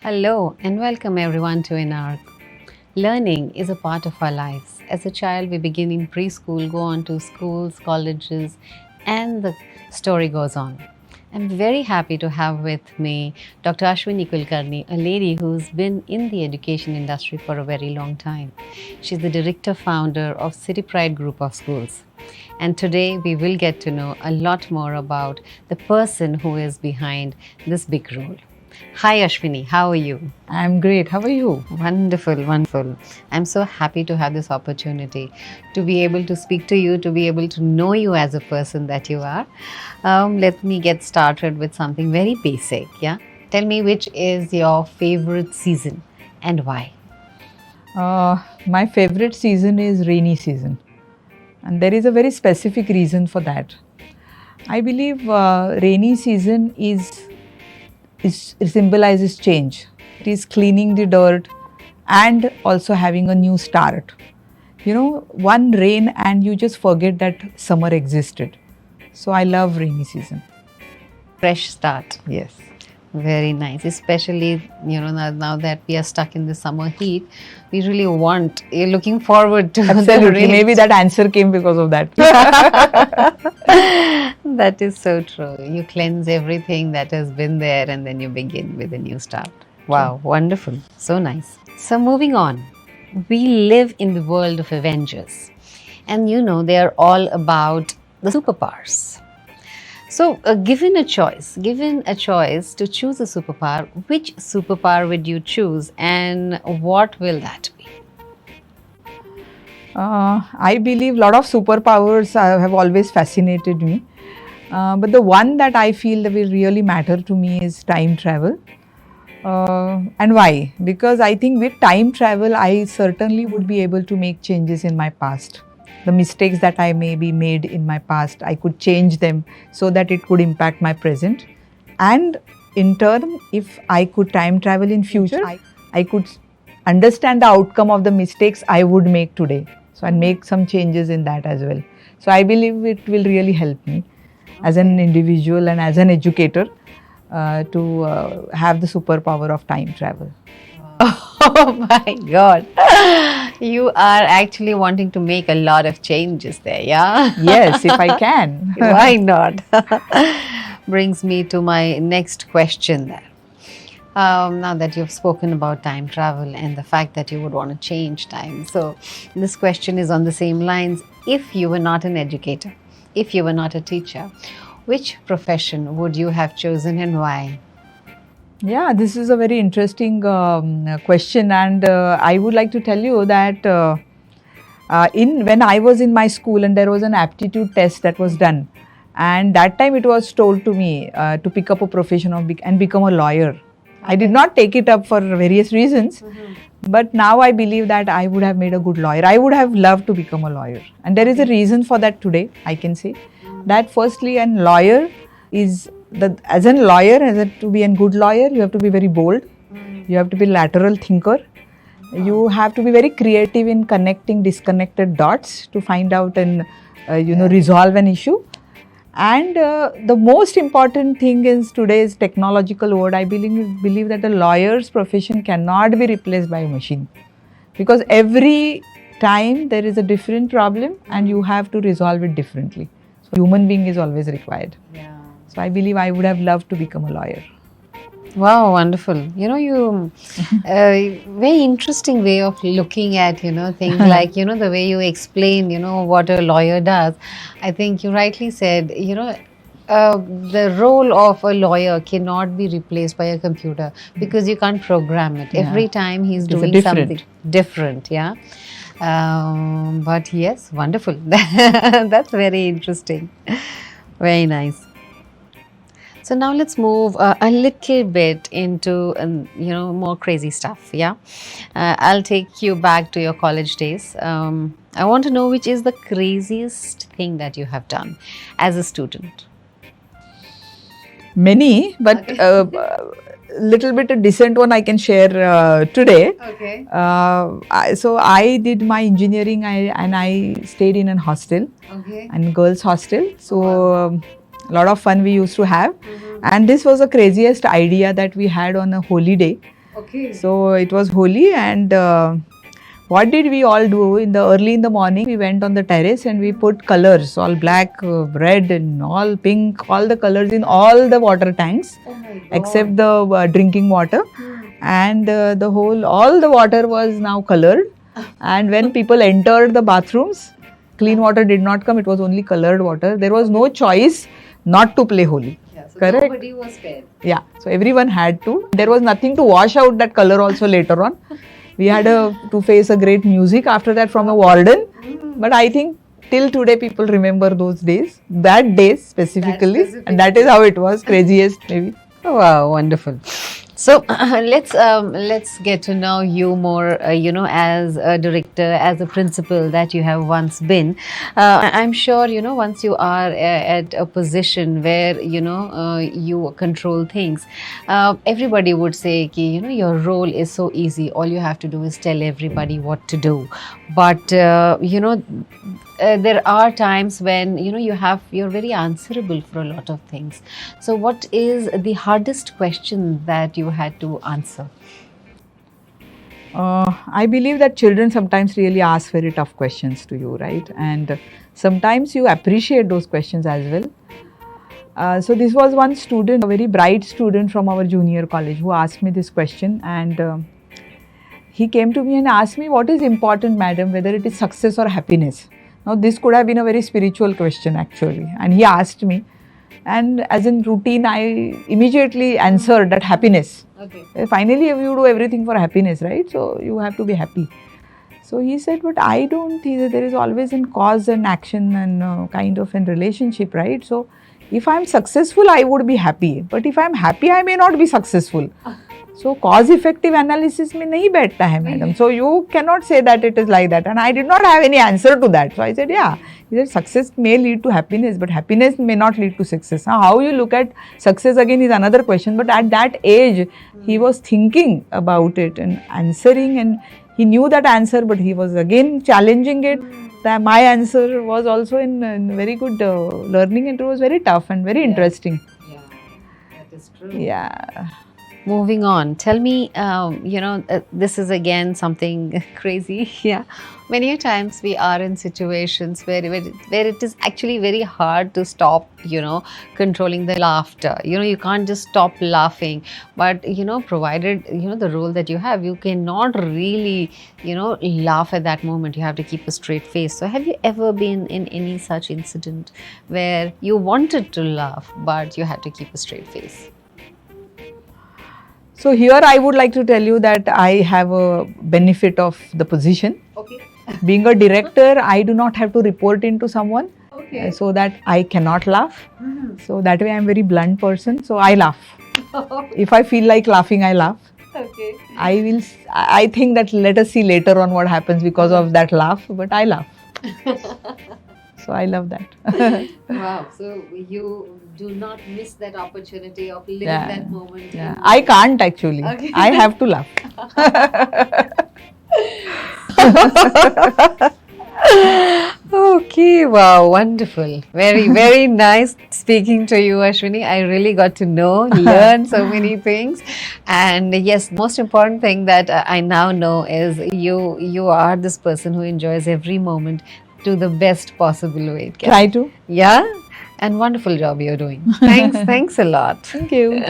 Hello and welcome everyone to Inark. Learning is a part of our lives. As a child, we begin in preschool, go on to schools, colleges, and the story goes on. I'm very happy to have with me Dr. Ashwini Kulkarni, a lady who's been in the education industry for a very long time. She's the director founder of City Pride Group of Schools. And today we will get to know a lot more about the person who is behind this big role. Hi Ashwini, how are you? I'm great. How are you? Wonderful, wonderful. I'm so happy to have this opportunity to be able to speak to you, to be able to know you as a person that you are. Let me get started with something very basic. Yeah, tell me which is your favorite season and why. My favorite season is rainy season, and there is a very specific reason for that. I believe rainy season symbolizes change. It is cleaning the dirt and also having a new start. You know, one rain and you just forget that summer existed. So I love rainy season. Fresh start. Yes. Very nice, especially now that we are stuck in the summer heat, we really you're looking forward to the Absolutely. rain. Maybe that answer came because of that. That is so true. You cleanse everything that has been there and then you begin with a new start. Wow, wonderful. So nice. So moving on, we live in the world of Avengers, and they are all about the superpowers. So given a choice to choose a superpower, which superpower would you choose and what will that be? I believe a lot of superpowers have always fascinated me. But the one that I feel that will really matter to me is time travel. And why? Because I think with time travel, I certainly would be able to make changes in my past. The mistakes that I maybe made in my past, I could change them so that it could impact my present. And in turn, if I could time travel in future, I could understand the outcome of the mistakes I would make today. So and make some changes in that as well. So I believe it will really help me as an individual and as an educator to have the superpower of time travel. Oh my God. You are actually wanting to make a lot of changes there, yeah? Yes, if I can. Why not? Brings me to my next question there. Now that you've spoken about time travel and the fact that you would want to change time. So this question is on the same lines. If you were not an educator, if you were not a teacher, which profession would you have chosen and why? Yeah, this is a very interesting question, and I would like to tell you that when I was in my school and there was an aptitude test that was done, and that time it was told to me to pick up a profession and become a lawyer. Okay. I did not take it up for various reasons, but now I believe that I would have made a good lawyer. I would have loved to become a lawyer, and there is a reason for that today. I can say that firstly, a lawyer is as a lawyer, to be a good lawyer, you have to be very bold. You have to be lateral thinker. You have to be very creative in connecting disconnected dots to find out and resolve an issue. And the most important thing is today's technological world. I believe that a lawyer's profession cannot be replaced by a machine, because every time there is a different problem and you have to resolve it differently. So human being is always required. Yeah. So I believe I would have loved to become a lawyer. Wow, wonderful. You very interesting way of looking at, things like, the way you explain, what a lawyer does. I think you rightly said, the role of a lawyer cannot be replaced by a computer because you can't program it. Yeah. Every time he's doing something different, yeah. But yes, wonderful. That's very interesting. Very nice. So now let's move a little bit into more crazy stuff. Yeah, I'll take you back to your college days. I want to know which is the craziest thing that you have done as a student. Many, but little bit a decent one I can share today. Okay. So I did my engineering and I stayed in a hostel. Okay. And girls hostel. So. A lot of fun we used to have, and this was the craziest idea that we had on a holy day. Okay. So it was Holi, and what did we all do in the early in the morning? We went on the terrace and we put colors, all black, red, and all pink, all the colors in all the water tanks, Oh my God. except the drinking water. And all the water was now colored. And when people entered the bathrooms, clean water did not come. It was only colored water. There was no choice not to play Holi. Yeah, so Correct. nobody was spared. Yeah, so everyone had to. There was nothing to wash out that color also later on. We had to face a great music after that from a warden. But I think till today people remember those days, that day specifically. And that is how it was, craziest maybe. Oh, wow, wonderful. So let's get to know you more. As a director, as a principal that you have once been. I'm sure once you are at a position where you control things. Everybody would say, ki, your role is so easy. All you have to do is tell everybody what to do. But there are times when you're very answerable for a lot of things. So what is the hardest question that you had to answer? I believe that children sometimes really ask very tough questions to you, right? And sometimes you appreciate those questions as well. So this was one student, a very bright student from our junior college, who asked me this question, and he came to me and asked me, what is important, madam, whether it is success or happiness? Now this could have been a very spiritual question actually, and he asked me, and as in routine I immediately answered that happiness. Okay. Finally you do everything for happiness, right? So you have to be happy. So he said, but I don't think that there is always a cause and action and kind of a relationship, right? So if I am successful, I would be happy. But if I am happy, I may not be successful. So cause effective analysis में नहीं बैठता है madam. So you cannot say that it is like that. And I did not have any answer to that. So I said, yeah, either success may lead to happiness, but happiness may not lead to success. Now how you look at success again is another question. But at that age, he was thinking about it and answering, and he knew that answer, but he was again challenging it. That my answer was also in very good learning, and it was very tough and very interesting. Yeah, that is true. Yeah. Moving on, tell me, this is again something crazy. Yeah, many times we are in situations where it is actually very hard to stop, controlling the laughter. You can't just stop laughing, but provided the role that you have, you cannot really laugh at that moment. You have to keep a straight face. So have you ever been in any such incident where you wanted to laugh but you had to keep a straight face? So here I would like to tell you that I have a benefit of the position. Okay. Being a director, I do not have to report into someone. Okay. So that I cannot laugh. So that way I am very blunt person. So I laugh. If I feel like laughing, I laugh. Okay. I think that let us see later on what happens because of that laugh, but I laugh. So I love that. Wow. So you do not miss that opportunity of living that moment. Yeah. I can't actually. Okay. I have to laugh. Okay, wow, wonderful. Very, very nice speaking to you, Ashwini. I really got to learn so many things. And yes, most important thing that I now know is you are this person who enjoys every moment to the best possible way it can. Try to. Yeah, and wonderful job you're doing. Thanks a lot. Thank you.